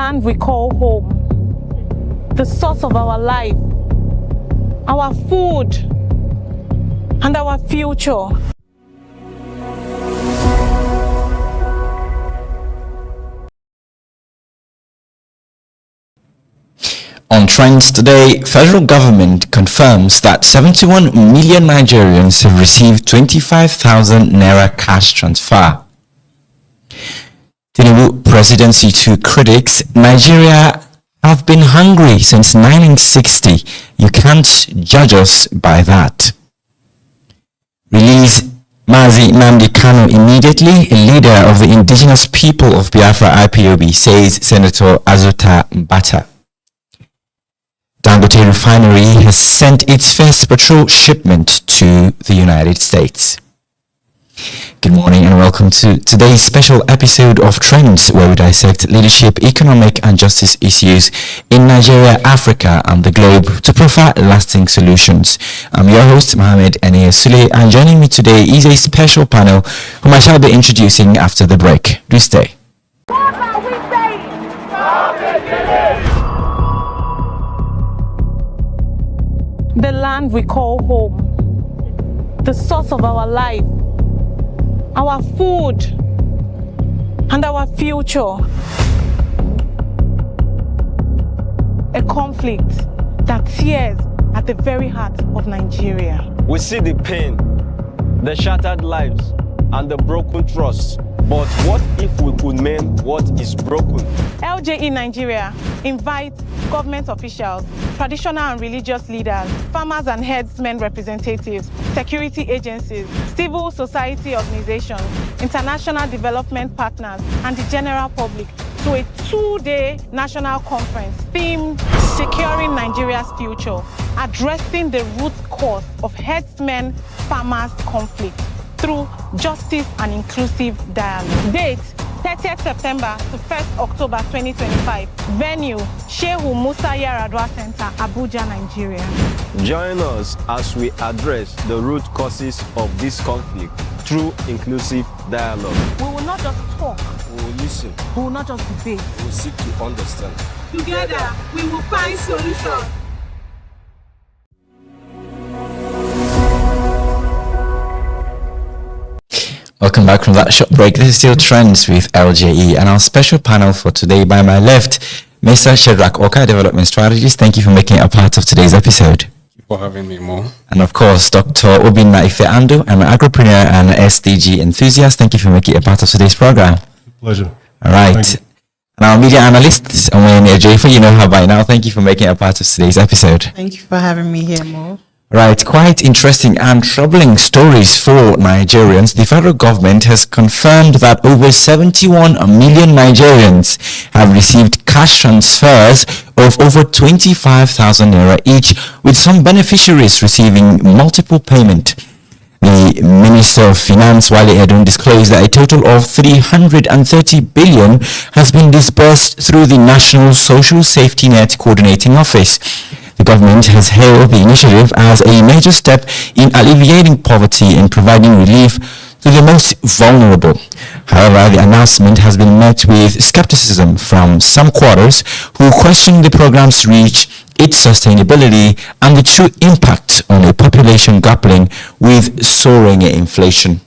land we call home, the source of our life, our food, and our future. On Trends today, federal government confirms that 71 million Nigerians have received 25,000 naira cash transfer. Tinubu presidency to critics, Nigeria have been hungry since 1960. You can't judge us by that. Release Mazi Nnamdi Kanu immediately. A leader of the indigenous people of Biafra IPOB, says Senator Azuta Bata. Dangote Refinery has sent its first petrol shipment to the United States. Good morning and welcome to today's special episode of Trends, where we dissect leadership, economic and justice issues in Nigeria, Africa and the globe to provide lasting solutions. I'm your host, Mohammed Eniye Sule, and joining me today is a special panel whom I shall be introducing after the break. Do stay. What are we saying? The land we call home, the source of our life, our food, and our future. A conflict that tears at the very heart of Nigeria. We see the pain, the shattered lives, and the broken trust. But what if we could mend what is broken? LJE Nigeria invites government officials, traditional and religious leaders, farmers and herdsmen representatives, security agencies, civil society organizations, international development partners, and the general public to a 2-day national conference themed Securing Nigeria's Future, addressing the root cause of herdsmen-farmers conflict through justice and inclusive dialogue. Date 30th September to 1st October 2025. Venue Shehu Musa Yaradua Center, Abuja, Nigeria. Join us as we address the root causes of this conflict through inclusive dialogue. We will not just talk, We will listen. we will not just debate. We will seek to understand. Together, we will find solutions. Welcome back from that short break. This is still Trends with LJE, and our special panel for today. By my left, Mr. Shedrack Oka, Development Strategist. Thank you for making it a part of today's episode. Thank you for having me, Mo. And of course, Dr. Obinna Ife-Ando, an agripreneur and SDG enthusiast. Thank you for making it a part of today's program. Pleasure. All right. And our media analyst, Onwene Ejiofor, you know her by now. Thank you for making it a part of today's episode. Thank you for having me here, Mo. Right, quite interesting and troubling stories for Nigerians. The federal government has confirmed that over 71 million Nigerians have received cash transfers of over 25,000 naira each, with some beneficiaries receiving multiple payment. The Minister of Finance, Wale Edun, disclosed that a total of 330 billion has been disbursed through the National Social Safety Net Coordinating Office. The government has hailed the initiative as a major step in alleviating poverty and providing relief to the most vulnerable. However, the announcement has been met with skepticism from some quarters who question the program's reach, its sustainability, and the true impact on a population grappling with soaring inflation.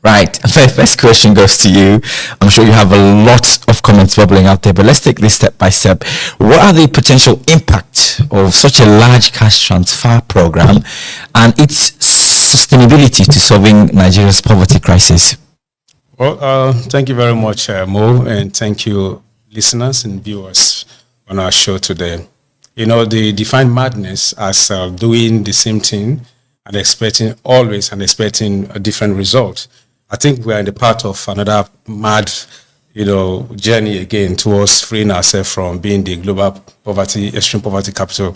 Right, first question goes to you. I'm sure you have a lot of comments bubbling out there, but let's take this step by step. What are the potential impacts of such a large cash transfer program and its sustainability to solving Nigeria's poverty crisis? Well, thank you very much, Mo, and thank you, listeners and viewers on our show today. You know, they define madness as doing the same thing and expecting a different result. I think we are in the part of another mad, journey again towards freeing ourselves from being the global poverty, extreme poverty capital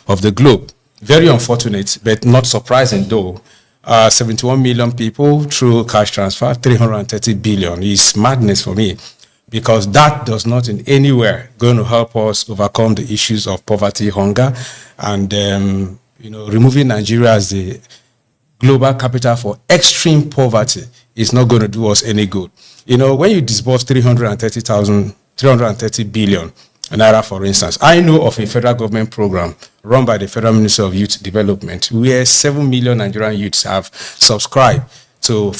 of the globe. Very unfortunate, but not surprising though. 71 million people through cash transfer, 330 billion is madness for me, because that does not in anywhere going to help us overcome the issues of poverty, hunger, and removing Nigeria as the global capital for extreme poverty is not going to do us any good. When you disburse 330 330 billion naira, for instance. I know of a federal government program run by the Federal Ministry of Youth Development where 7 million Nigerian youths have subscribed to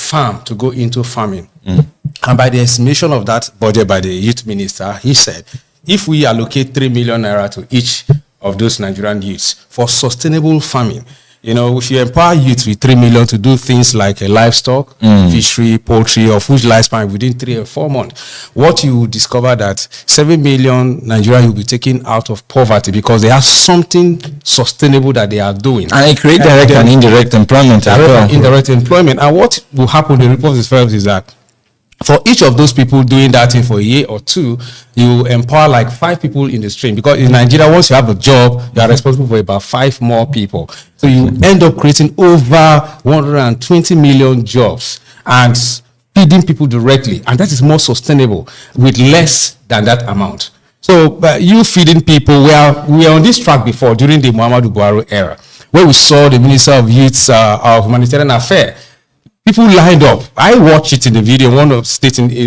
go into farming. And by the estimation of that budget by the youth minister, he said, if we allocate 3 million naira to each of those Nigerian youths for sustainable farming, if you empower youth with 3 million to do things like livestock, fishery, poultry, of which lifespan within 3 or 4 months, what you will discover that 7 million Nigerians will be taken out of poverty because they have something sustainable that they are doing. And it creates direct and indirect employment as well. Indirect employment. And what will happen, the report is that for each of those people doing that thing for a year or two, you empower like 5 people in the stream. Because in Nigeria, once you have a job, you are responsible for about 5 more people. So you end up creating over 120 million jobs and feeding people directly. And that is more sustainable with less than that amount. So you feeding people, we are on this track before during the Muhammadu Buhari era, where we saw the Minister of Youth of Humanitarian Affairs. People lined up. I watched it in the video in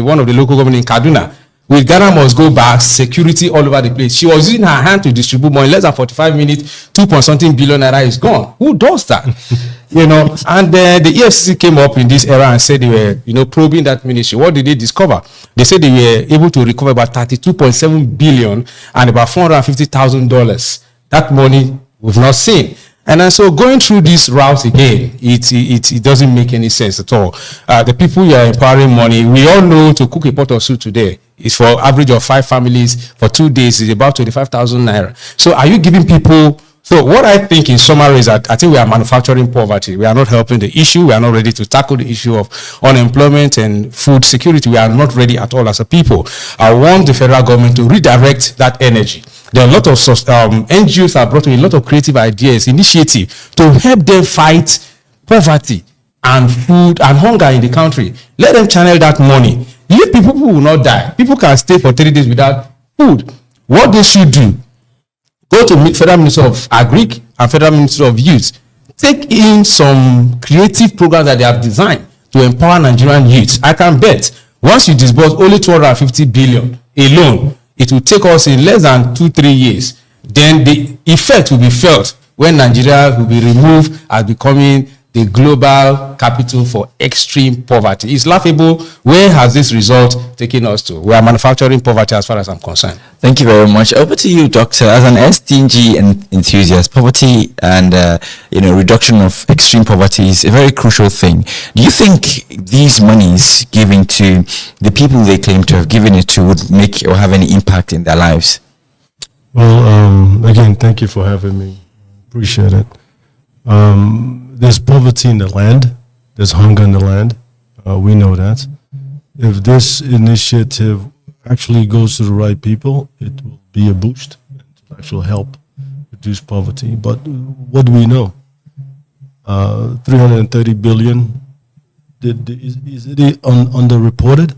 one of the local government in Kaduna. With Ghana must go back, security all over the place. She was using her hand to distribute money. In less than 45 minutes, 2.something billion naira is gone. Who does that? And the EFCC came up in this era and said they were, probing that ministry. What did they discover? They said they were able to recover about 32.7 billion and about $450,000. That money we've not seen. And then so going through this route again, it doesn't make any sense at all. The people you are empowering money, we all know to cook a pot of soup today is for average of 5 families for 2 days is about 25,000 naira. So are you giving people? So what I think in summary is that I think we are manufacturing poverty. We are not helping the issue. We are not ready to tackle the issue of unemployment and food security. We are not ready at all as a people. I want the federal government to redirect that energy. There are a lot of NGOs that are brought in a lot of creative ideas, initiative to help them fight poverty and food and hunger in the country. Let them channel that money. Leave people who will not die. People can stay for 3 days without food. What they should do, go to Federal Ministry of Agric and Federal Ministry of Youth. Take in some creative programs that they have designed to empower Nigerian youths. I can bet once you disburse only 250 billion alone, it will take us in less than 2-3 years. Then the effect will be felt when Nigeria will be removed as becoming the global capital for extreme poverty. It's laughable. Where has this result taken us to? We are manufacturing poverty as far as I'm concerned. Thank you very much. Over to you, Doctor. As an SDG enthusiast, poverty and reduction of extreme poverty is a very crucial thing. Do you think these monies given to the people they claim to have given it to would make or have any impact in their lives? Well, again, thank you for having me. Appreciate it. There's poverty in the land. There's hunger in the land. We know that. If this initiative actually goes to the right people, it will be a boost to actually help reduce poverty. But what do we know? 330 billion, is it underreported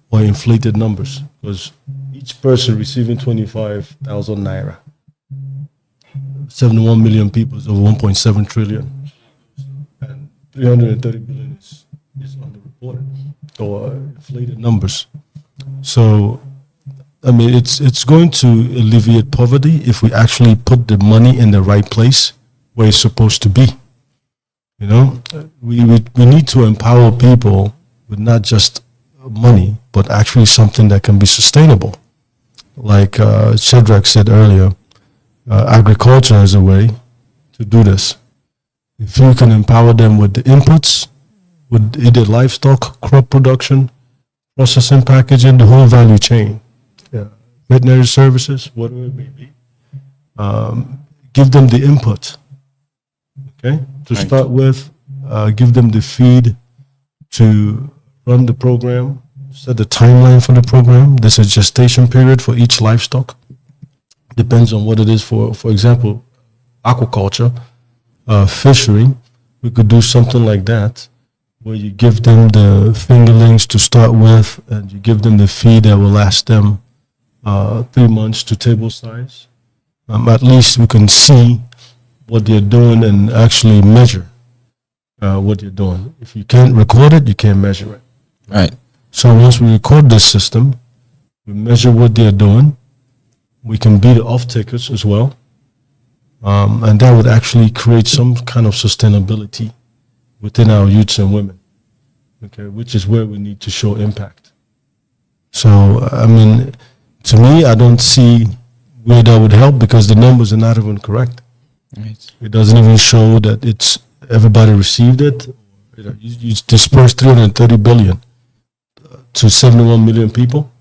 or inflated numbers? Because each person receiving 25,000 naira, 71 million people is over 1.7 trillion. And 330 billion is underreported or inflated numbers. So, I mean, it's going to alleviate poverty if we actually put the money in the right place where it's supposed to be. We need to empower people with not just money, but actually something that can be sustainable. Like Shadrach said earlier, agriculture is a way to do this. If you can empower them with the inputs, with either livestock, crop production, processing, packaging, the whole value chain, veterinary services, whatever it may be, give them the input, okay, to start with, give them the feed to run the program, set the timeline for the program. There's a gestation period for each livestock. Depends on what it is for example, aquaculture, fishery. We could do something like that, where you give them the fingerlings to start with, and you give them the feed that will last them 3 months to table size. At least we can see what they're doing and actually measure what you're doing. If you can't record it, you can't measure it. Right. So once we record this system, we measure what they're doing, we can be the off-takers as well, and that would actually create some kind of sustainability within our youths and women, okay, which is where we need to show impact. So, I mean, to me, I don't see where that would help because the numbers are not even correct. Right. It doesn't even show that it's everybody received it. You dispersed 330 billion to 71 million people.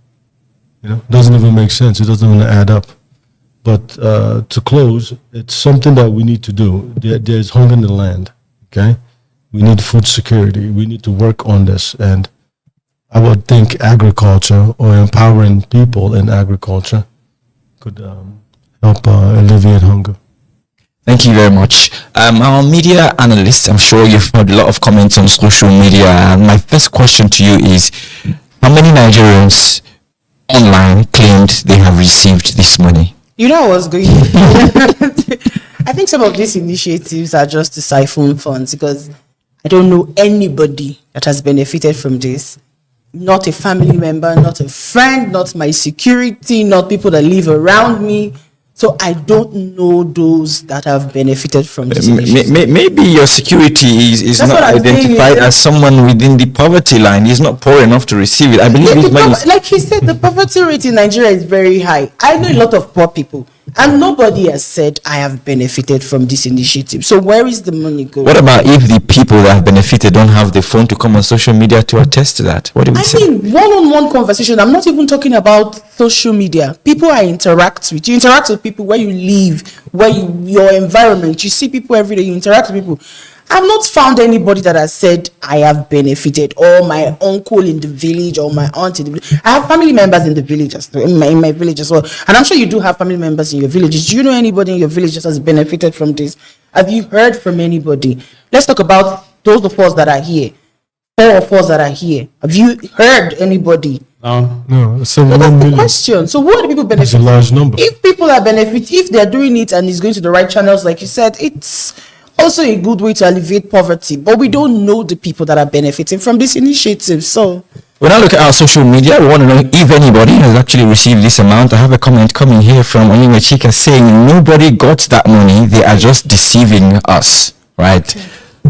Doesn't even make sense. It doesn't even add up. But to close, it's something that we need to do. There's hunger in the land. Okay, we need food security. We need to work on this, and I would think agriculture or empowering people in agriculture could help alleviate hunger. Thank you very much. Our media analyst, I'm sure you've heard a lot of comments on social media. And my first question to you is, how many Nigerians online claimed they have received this money? You know, I was going. I think some of these initiatives are just to siphon funds because I don't know anybody that has benefited from this. Not a family member, not a friend, not my security, not people that live around me. So I don't know those that have benefited from this initiative. Maybe your security is That's not what I'm identified saying. as someone within the poverty line. He's not poor enough to receive it. I believe this money is... Like he said, the poverty rate in Nigeria is very high. I know a lot of poor people, and nobody has said I have benefited from this initiative. So where is the money going? What about if the people that have benefited don't have the phone to come on social media to attest to that? What do we say? I mean, one-on-one conversation. I'm not even talking about social media. People I interact with. You interact with people where you live, where your environment. You see people every day. You interact with people. I've not found anybody that has said I have benefited, or my uncle in the village, or my aunt in the village. I have family members in the village, in my village as well. And I'm sure you do have family members in your villages. Do you know anybody in your village that has benefited from this? Have you heard from anybody? Let's talk about those of us that are here. 4 of us that are here. Have you heard anybody? No, So that's the question. So who are the people It's benefiting? a large number. If people are benefiting, if they're doing it and it's going to the right channels, like you said, it's also a good way to alleviate poverty. But we don't know the people that are benefiting from this initiative. So When I look at our social media, we want to know if anybody has actually received this amount. I have a comment coming here from Onyema Chika saying nobody got that money. They are just deceiving us, right?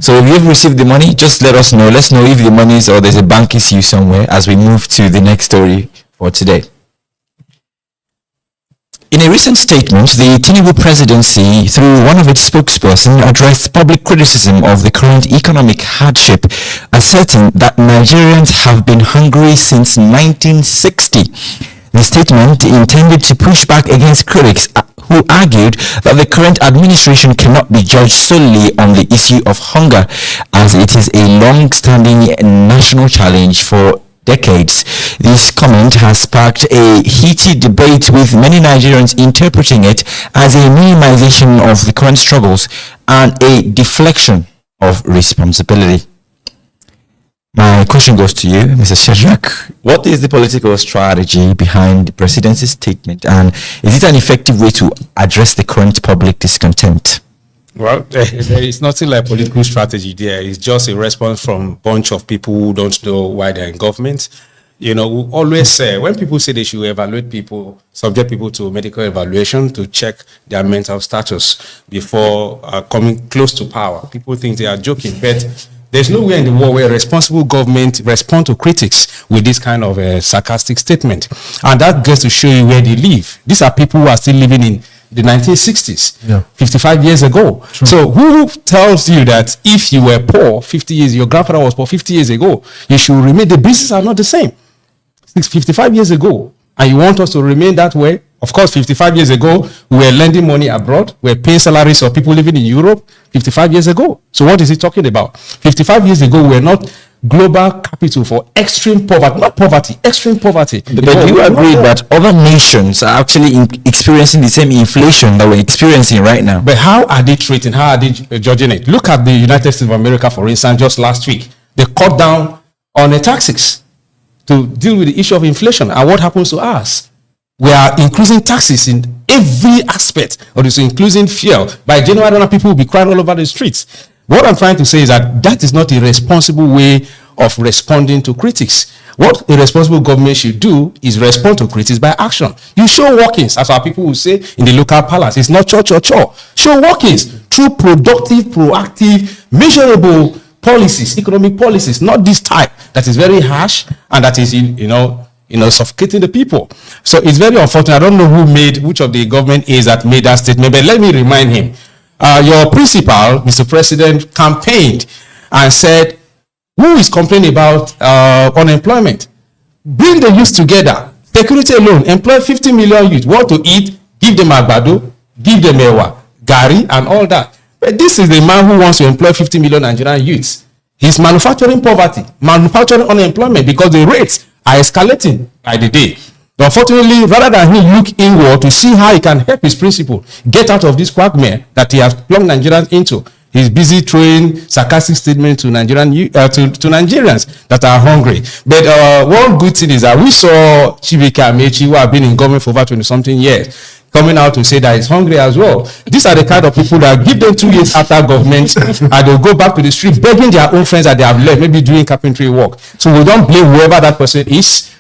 So if you've received the money, just let us know. Let's know if the money is or there's a bank issue somewhere as we move to the next story for today. In a recent statement, the Tinubu presidency, through one of its spokespersons, addressed public criticism of the current economic hardship, asserting that Nigerians have been hungry since 1960. The statement intended to push back against critics who argued that the current administration cannot be judged solely on the issue of hunger, as it is a long-standing national challenge for decades. This comment has sparked a heated debate, with many Nigerians interpreting it as a minimization of the current struggles and a deflection of responsibility. My question goes to you, Mr. Shadrack. What is the political strategy behind the presidency's statement, and is it an effective way to address the current public discontent? Well, there is nothing like political strategy there. It's just a response from a bunch of people who don't know why they're in government. You know, we always say, when people say they should evaluate people, subject people to medical evaluation to check their mental status before coming close to power, people think they are joking. But there's nowhere in the world where a responsible government respond to critics with this kind of a sarcastic statement. And that gets to show you where they live. These are people who are still living in the 1960s, 55 years ago. True. So who tells you that if you were poor 50 years, your grandfather was poor 50 years ago, you should remain, the business are not the same. 55 years ago, and you want us to remain that way? Of course, 55 years ago, we were lending money abroad, we were paying salaries of people living in Europe 55 years ago. So what is he talking about? 55 years ago, we were not global capital for extreme poverty, not poverty, extreme poverty. But do you agree that other nations are actually experiencing the same inflation that we're experiencing right now? But how are they treating, how are they judging it? Look at the United States of America, for instance, just last week. They cut down on the taxes to deal with the issue of inflation. And what happens to us? We are increasing taxes in every aspect of this, including fuel. By January, people will be crying all over the streets. What I'm trying to say is that that is not a responsible way of responding to critics. What a responsible government should do is respond to critics by action. You show workings, as our people will say in the local palace. It's not cho. Show workings through productive, proactive, measurable policies, economic policies, not this type that is very harsh and that is, suffocating the people. So it's very unfortunate. I don't know which of the government is that made that statement, but let me remind him. Your principal, Mr. President, campaigned and said, who is complaining about unemployment? Bring the youth together. Security alone, employ 50 million youth. What to eat, give them agbado, give them ewa, gari, and all that. But this is the man who wants to employ 50 million Nigerian youths. He's manufacturing poverty, manufacturing unemployment, because the rates are escalating by the day. Unfortunately, rather than he look inward to see how he can help his principal get out of this quagmire that he has plunged Nigerians into, he's busy throwing sarcastic statements to Nigerians that are hungry. But one good thing is that we saw Chibike Amechi, who have been in government for over 20-something years, coming out to say that he's hungry as well. These are the kind of people that give them 2 years after government and they'll go back to the street begging their own friends that they have left, maybe doing carpentry work. So we don't blame whoever that person is.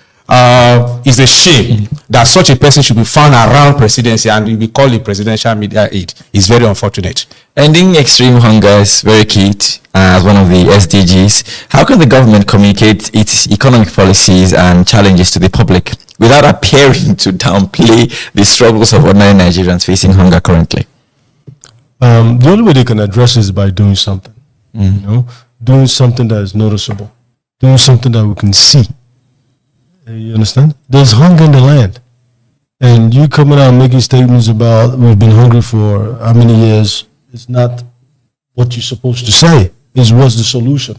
It's a shame that such a person should be found around presidency and will be called a presidential media aide. It's very unfortunate. Ending extreme hunger is very key as one of the SDGs. How can the government communicate its economic policies and challenges to the public without appearing to downplay the struggles of ordinary Nigerians facing hunger currently? The only way they can address it is by doing something. Doing something that is noticeable, doing something that we can see. You understand? There's hunger in the land. And you coming out and making statements about we've been hungry for how many years, it's not what you're supposed to say. It's what's the solution.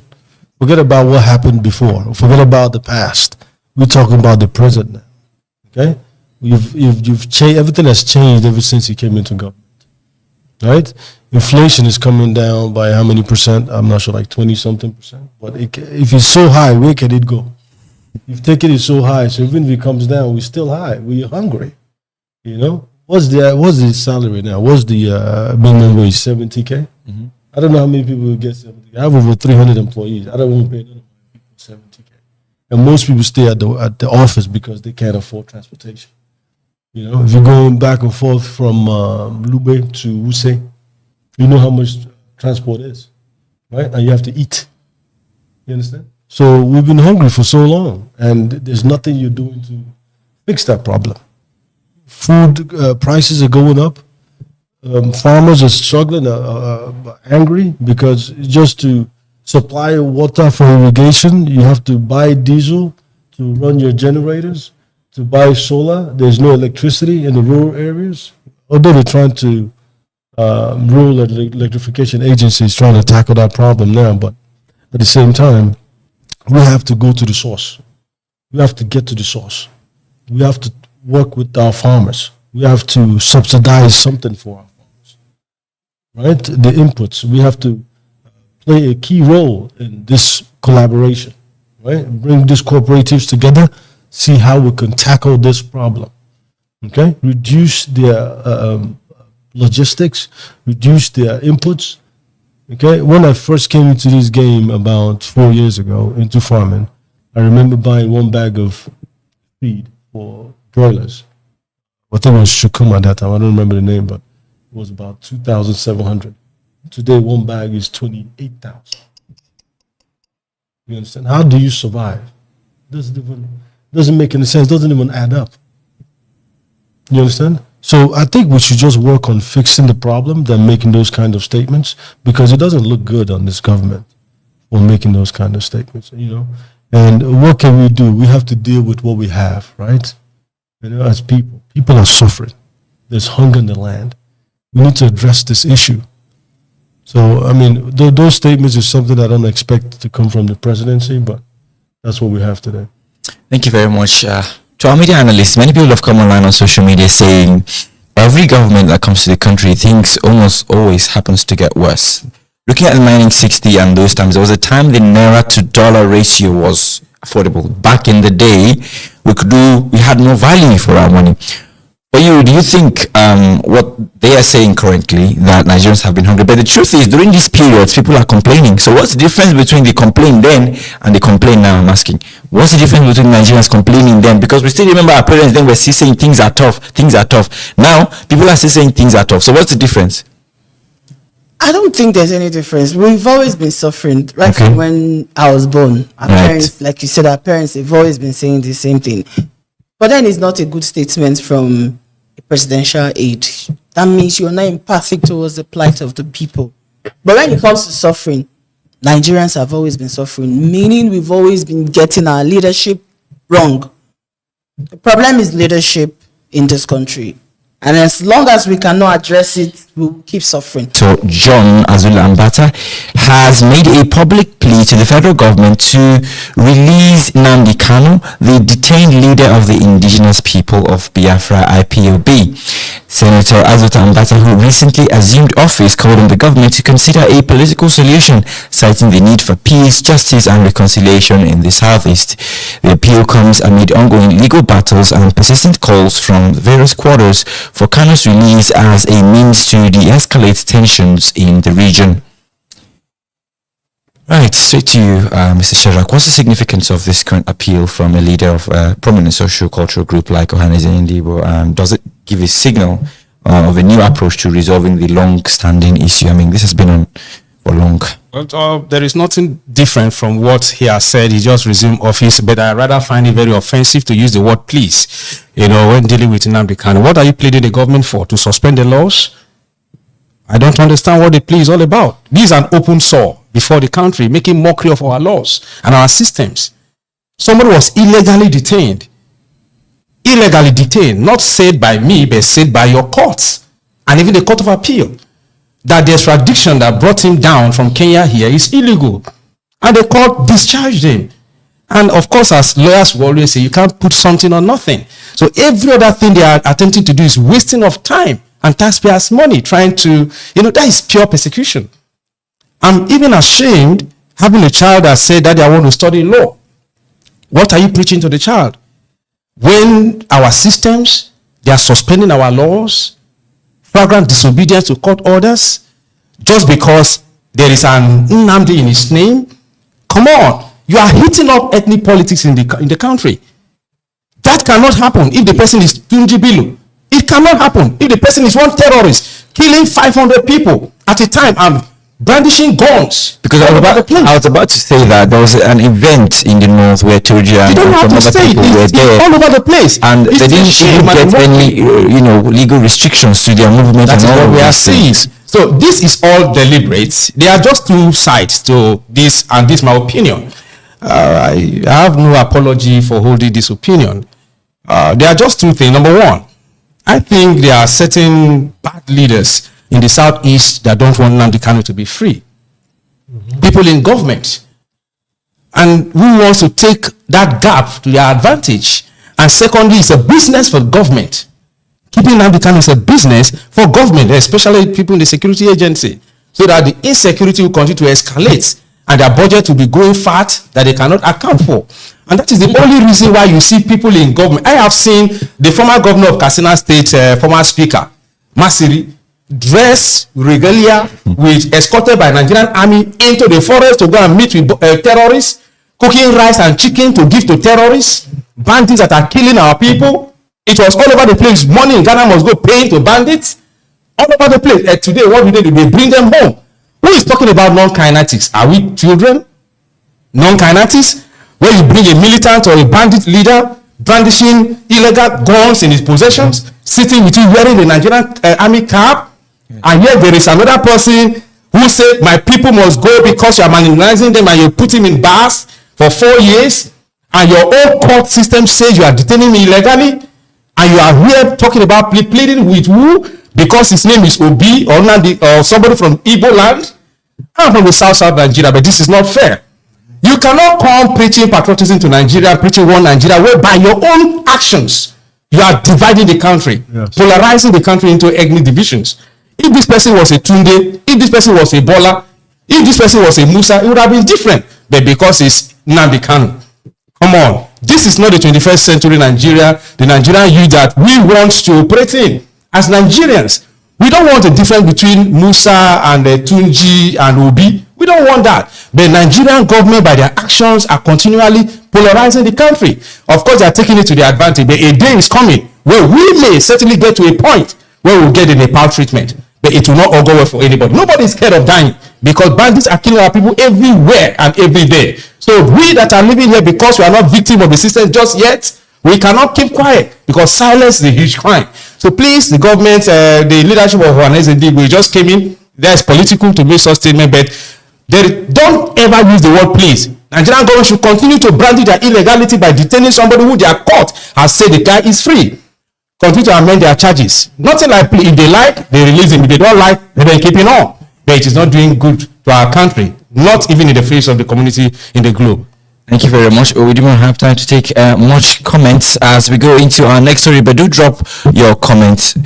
Forget about what happened before. Forget about the past. We're talking about the present now. Okay? You've changed. Everything has changed ever since you came into government. Right? Inflation is coming down by how many percent? I'm not sure, like 20-something%. But if it's so high, where can it go? You've taken it so high, so even if it comes down, we're still high. We're hungry. What's the salary now? What's the minimum wage? 70K? Mm-hmm. I don't know how many people will get 70K. I have over 300 employees. I don't want to pay none of my people 70K. And most people stay at the office because they can't afford transportation. If you're going back and forth from Lube to Wuse, you know how much transport is, right? And you have to eat. You understand? So we've been hungry for so long, and there's nothing you're doing to fix that problem. Food prices are going up. Farmers are struggling, angry, because just to supply water for irrigation, you have to buy diesel to run your generators, to buy solar. There's no electricity in the rural areas. Although they're trying to, rural electrification agencies trying to tackle that problem now, but at the same time, we have to go to the source. We have to get to the source. We have to work with our farmers. We have to subsidize something for our farmers, right? The inputs. We have to play a key role in this collaboration, right? Bring these cooperatives together, see how we can tackle this problem, okay? Reduce their logistics, reduce their inputs. Okay, when I first came into this game about 4 years ago into farming, I remember buying 1 bag of feed for broilers. I think it was Shukuma at that time. I don't remember the name, but it was about 2,700. Today, 1 bag is 28,000. You understand? How do you survive? Doesn't make any sense. Doesn't even add up. You understand? So I think we should just work on fixing the problem than making those kind of statements, because it doesn't look good on this government for making those kind of statements, And what can we do? We have to deal with what we have, right? As people. People are suffering. There's hunger in the land. We need to address this issue. So, those statements is something I don't expect to come from the presidency, but that's what we have today. Thank you very much. To our media analysts, many people have come online on social media saying every government that comes to the country thinks almost always happens to get worse. Looking at the 1960 and those times, there was a time the naira to dollar ratio was affordable. Back in the day, we had no value for our money. But do you think what they are saying currently, that Nigerians have been hungry? But the truth is, during these periods, people are complaining. So what's the difference between the complaint then and the complaint now? I'm asking. What's the difference between Nigerians complaining then? Because we still remember our parents then were still saying things are tough. Things are tough. Now, people are still saying things are tough. So what's the difference? I don't think there's any difference. We've always been suffering right from when I was born. Our parents, like you said, our parents have always been saying the same thing. But then it's not a good statement from a presidential aide. That means you're not empathic towards the plight of the people. But when it comes to suffering, Nigerians have always been suffering, meaning we've always been getting our leadership wrong. The problem is leadership in this country. And as long as we cannot address it, we'll keep suffering. So John Azula Ambata has made a public plea to the federal government to release Nnamdi Kanu, the detained leader of the indigenous people of Biafra, IPOB. Senator Azula Ambata, who recently assumed office, called on the government to consider a political solution, citing the need for peace, justice and reconciliation in the southeast. The appeal comes amid ongoing legal battles and persistent calls from various quarters for Kanu's release as a means to de-escalate tensions in the region. Right, straight to you, Mr. Sherak. What's the significance of this current appeal from a leader of a prominent social-cultural group like Ohaneze Ndigbo? Does it give a signal of a new approach to resolving the long-standing issue? I mean, this has been on for long. Well, there is nothing different from what he has said. He just resumed office, but I rather find it very offensive to use the word please, when dealing with Nnamdi Kanu. What are you pleading the government for? To suspend the laws? I don't understand what the plea is all about. This is an open sore before the country, making mockery of our laws and our systems. Somebody was illegally detained. Illegally detained, not said by me, but said by your courts and even the Court of Appeal, that the extradition that brought him down from Kenya here is illegal. And the court discharged him. And of course, as lawyers will always say, you can't put something on nothing. So every other thing they are attempting to do is wasting of time and taxpayers' money, trying to, that is pure persecution. I'm even ashamed having a child that said that I want to study law. What are you preaching to the child? When our systems, they are suspending our laws, flagrant disobedience to court orders, just because there is an Nnamdi in his name. Come on, you are heating up ethnic politics in the country. That cannot happen if the person is Tunji Bilu. It cannot happen if the person is one terrorist killing 500 people at a time and brandishing guns. Because I was about to say that there was an event in the north where Turja and some other people were there, all over the place, and they didn't even get any legal restrictions to their movement. That is what we are seeing. So this is all deliberate. There are just two sides to this, and this is my opinion. I have no apology for holding this opinion. There are just two things. Number one, I think there are certain bad leaders in the southeast that don't want Nnamdi Kanu to be free. People in government, and who wants to take that gap to their advantage. And secondly, it's a business for government. Keeping Nnamdi Kanu is a business for government, especially people in the security agency, so that the insecurity will continue to escalate and their budget will be going fat that they cannot account for. And that is the only reason why you see people in government. I have seen the former governor of Katsina State, former speaker, Masiri, dress regalia with escorted by Nigerian army into the forest to go and meet with terrorists, cooking rice and chicken to give to terrorists, bandits that are killing our people. It was all over the place. Money in Ghana must go paying to bandits. All over the place. Today, what do? They bring them home. Who is talking about non-kinetics? Are we children? Non-kinetics? Where you bring a militant or a bandit leader brandishing illegal guns in his possessions, sitting with you wearing the Nigerian army cap, and yet there is another person who said, my people must go because you are marginalizing them, and you put him in bars for 4 years, and your own court system says you are detaining me illegally, and you are here talking about pleading with who? Because his name is Obi or somebody from Igbo land. I'm from the South Nigeria, but this is not fair. You cannot come preaching patriotism to Nigeria, preaching one Nigeria, where by your own actions, you are dividing the country, yes, polarizing the country into ethnic divisions. If this person was a Tunde, if this person was a Bola, if this person was a Musa, it would have been different. But because it's Nnamdi Kanu, come on, This is not the 21st century Nigeria, the Nigerian youth that we want to operate in. As Nigerians, we don't want a difference between Musa and Tunji and Obi. We don't want that. The Nigerian government, by their actions, are continually polarizing the country. Of course, they are taking it to their advantage. But a day is coming where we may certainly get to a point where we'll get a Nepal treatment. But it will not all go well for anybody. Nobody is scared of dying because bandits are killing our people everywhere and every day. So we that are living here, because we are not victims of the system just yet, we cannot keep quiet because silence is a huge crime. So please, the government, the leadership of Ohanes we just came in. There's political to make such statement, but don't ever use the word please. Nigerian government should continue to brandy their illegality by detaining somebody who their court has said the guy is free. Continue to amend their charges. Nothing like plea. If they like, they release him. If they don't like, they keep him on. But it is not doing good to our country, not even in the face of the community in the globe. Thank you very much. We don't have time to take much comments as we go into our next story, but do drop your comments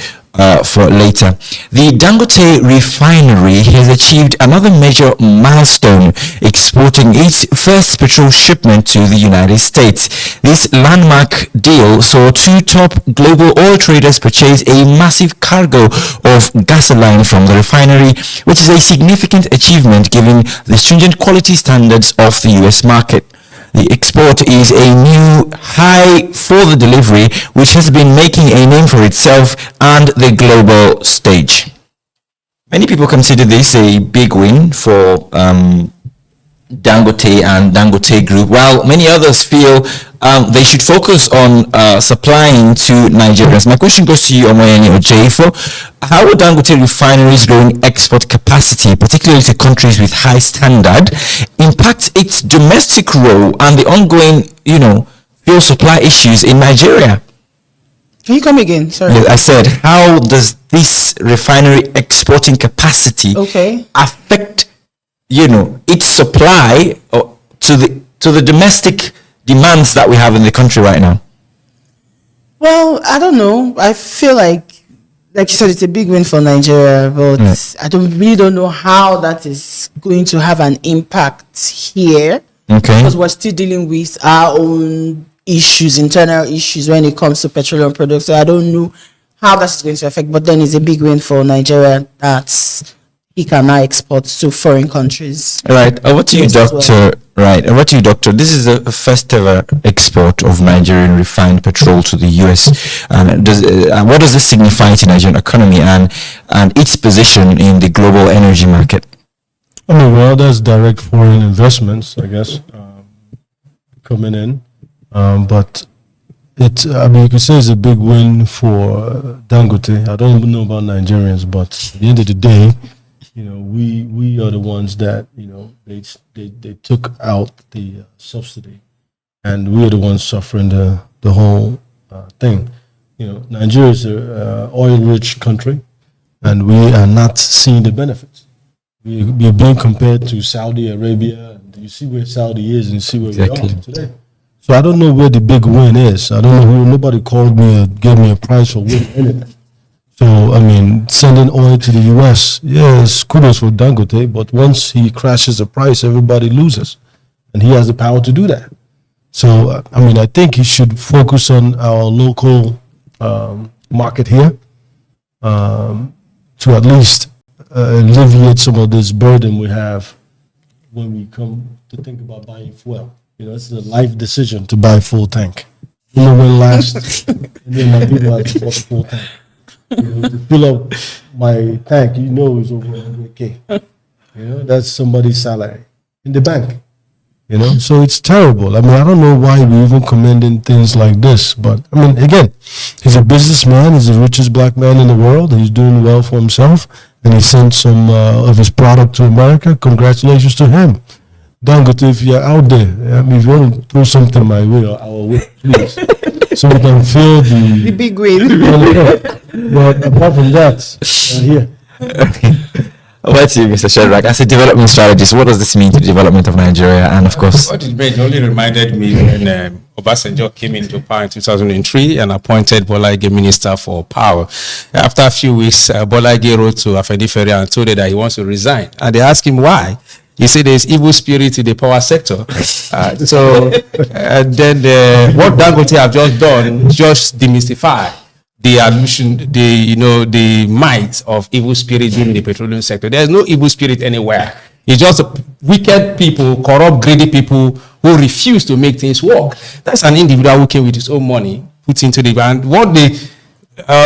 for later. The Dangote refinery has achieved another major milestone, exporting its first petrol shipment to the United States. This landmark deal saw two top global oil traders purchase a massive cargo of gasoline from the refinery, which is a significant achievement given the stringent quality standards of the US market. The export is a new high for the delivery, which has been making a name for itself and the global stage. Many people consider this a big win for Dangote and Dangote Group, while many others feel they should focus on supplying to Nigerians. My question goes to you, Omoyeni Ojefo. How will Dangote refineries' growing export capacity, particularly to countries with high standard, impact its domestic role and the ongoing, fuel supply issues in Nigeria? Can you come again? Sorry. I said, how does this refinery exporting capacity affect, its supply to the domestic demands that we have in the country right now? Well, I don't know. I feel like you said, it's a big win for Nigeria, but I really don't know how that is going to have an impact here. Okay. Because we're still dealing with our own issues, internal issues when it comes to petroleum products. So I don't know how that's going to affect, but then it's a big win for Nigeria that he can now export to foreign countries. Right. Over to you, Doctor. Right. Over to you, Doctor. This is the first ever export of Nigerian refined petrol to the US. And what does this signify to the Nigerian economy and its position in the global energy market? Well, that's direct foreign investments, I guess, coming in. But you could say it's a big win for Dangote. I don't even know about Nigerians, but at the end of the day, we are the ones that, they took out the subsidy, and we are the ones suffering the whole thing. Nigeria is an oil-rich country, and we are not seeing the benefits. We are being compared to Saudi Arabia, and you see where Saudi is, and you see where we are today. So I don't know where the big win is. I don't know who. Nobody called me or gave me a prize for winning anything. So, sending oil to the U.S., yes, kudos for Dangote, but once he crashes the price, everybody loses. And he has the power to do that. So, I think he should focus on our local market here to at least alleviate some of this burden we have when we come to think about buying fuel. It's a life decision to buy full tank. When last, and then my people have to bought a full tank. To fill up my tank, it's over 100K. That's somebody's salary in the bank. So it's terrible. I don't know why we even commending things like this, but again, he's a businessman. He's the richest black man in the world. He's doing well for himself, and he sent some of his product to America. Congratulations to him. Dangote, if you're out there, if you want to throw something my way or our way, please, so we can feel the big win. But apart from that, here. Okay. Over to you, Mr. Shedrack. As a development strategist, what does this mean to the development of Nigeria? And of course, what it only reminded me when Obasanjo came into power in 2003 and appointed Bola Ige Minister for Power. After a few weeks, Bola Ige wrote to Afenifere and told her that he wants to resign. And they asked him why. You see, there's evil spirit in the power sector. Then what Dangote have just done, just demystify the illusion, the might of evil spirit in the petroleum sector. There's no evil spirit anywhere. It's just wicked people, corrupt, greedy people who refuse to make things work. That's an individual who came with his own money, put into the ground. What the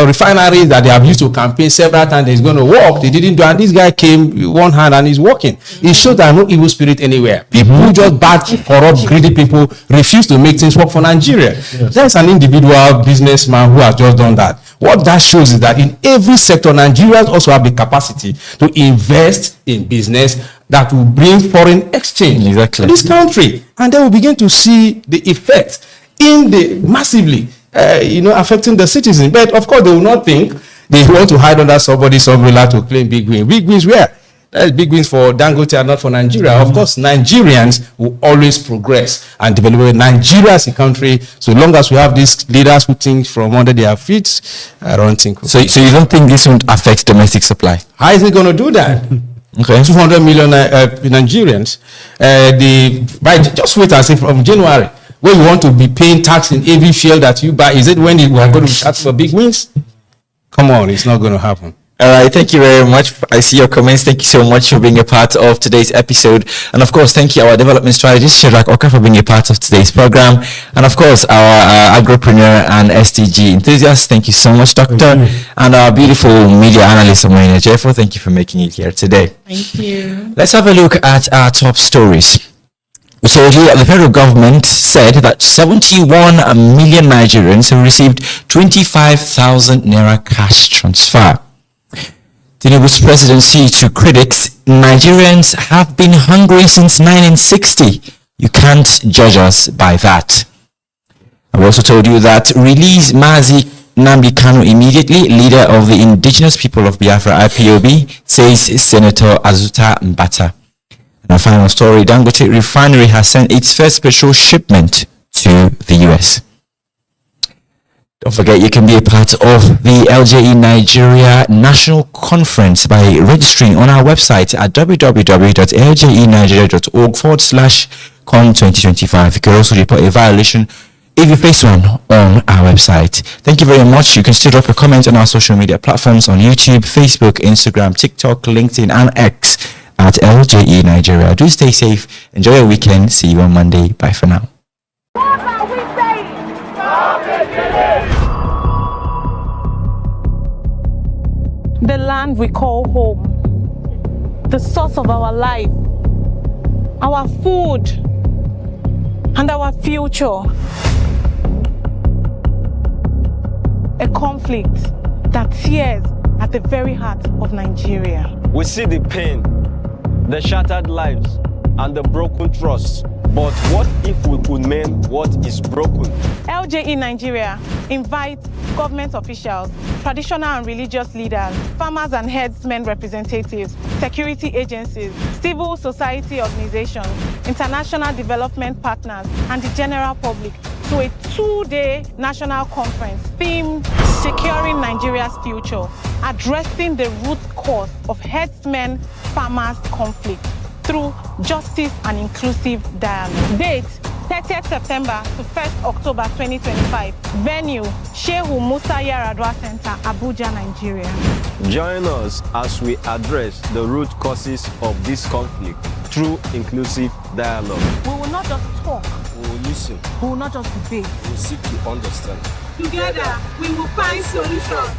refineries that they have used to campaign several times is going to work, they didn't do, and this guy came with one hand and he's working. It shows that no evil spirit anywhere. People who just bad, corrupt, greedy people refuse to make things work for Nigeria. Yes. There's an individual businessman who has just done that. What that shows is that in every sector, Nigerians also have the capacity to invest in business that will bring foreign exchange to this country, and then we begin to see the effects massively affecting the citizens. But of course, they will not think they want to hide under somebody's umbrella to claim big wins. Big wins where? That's big wins for Dangote and not for Nigeria. Of course, Nigerians will always progress and develop. Nigeria as a country, so long as we have these leaders who think from under their feet, I don't think. So you don't think this won't affect domestic supply? How is it going to do that? Okay, 200 million Nigerians. Just wait and see from January, when you want to be paying tax in every fuel that you buy. Is it when we are going to start for big wins? Come on, it's not going to happen. All right, thank you very much. I see your comments. Thank you so much for being a part of today's episode. And of course, thank you our development strategist, Shadrach Oka, for being a part of today's program. And of course, our agripreneur and SDG enthusiast, thank you so much, Doctor. And our beautiful media analyst, Omoyene Jeffo, thank you for making it here today. Thank you. Let's have a look at our top stories. So the federal government said that 71 million Nigerians have received 25,000 naira cash transfer. Tinubu's presidency to critics: Nigerians have been hungry since 1960. You can't judge us by that. I also told you that release Mazi Nnamdi Kanu immediately, leader of the indigenous people of Biafra IPOB, says Senator Azuta Mbata. And our final story: Dangote Refinery has sent its first petrol shipment to the US. Don't forget, you can be a part of the LJE Nigeria National Conference by registering on our website at www.ljenigeria.org/con2025. You can also report a violation if you face one on our website. Thank you very much. You can still drop a comment on our social media platforms on YouTube, Facebook, Instagram, TikTok, LinkedIn, and X at LJE Nigeria. Do stay safe. Enjoy your weekend. See you on Monday. Bye for now. The land we call home, the source of our life, our food, and our future. A conflict that tears at the very heart of Nigeria. We see the pain, the shattered lives, and the broken trust. But what if we could mend what is broken? LJE Nigeria invites government officials, traditional and religious leaders, farmers and herdsmen representatives, security agencies, civil society organizations, international development partners, and the general public to a 2-day national conference themed Securing Nigeria's Future, addressing the root cause of herdsmen-farmers conflict through justice and inclusive dialogue. Date: 30th September to 1st October 2025. Venue: Shehu Musa Yaradua Center, Abuja, Nigeria. Join us as we address the root causes of this conflict through inclusive dialogue. We will not just talk. We will listen. We will not just debate. We will seek to understand. Together, we will find solutions.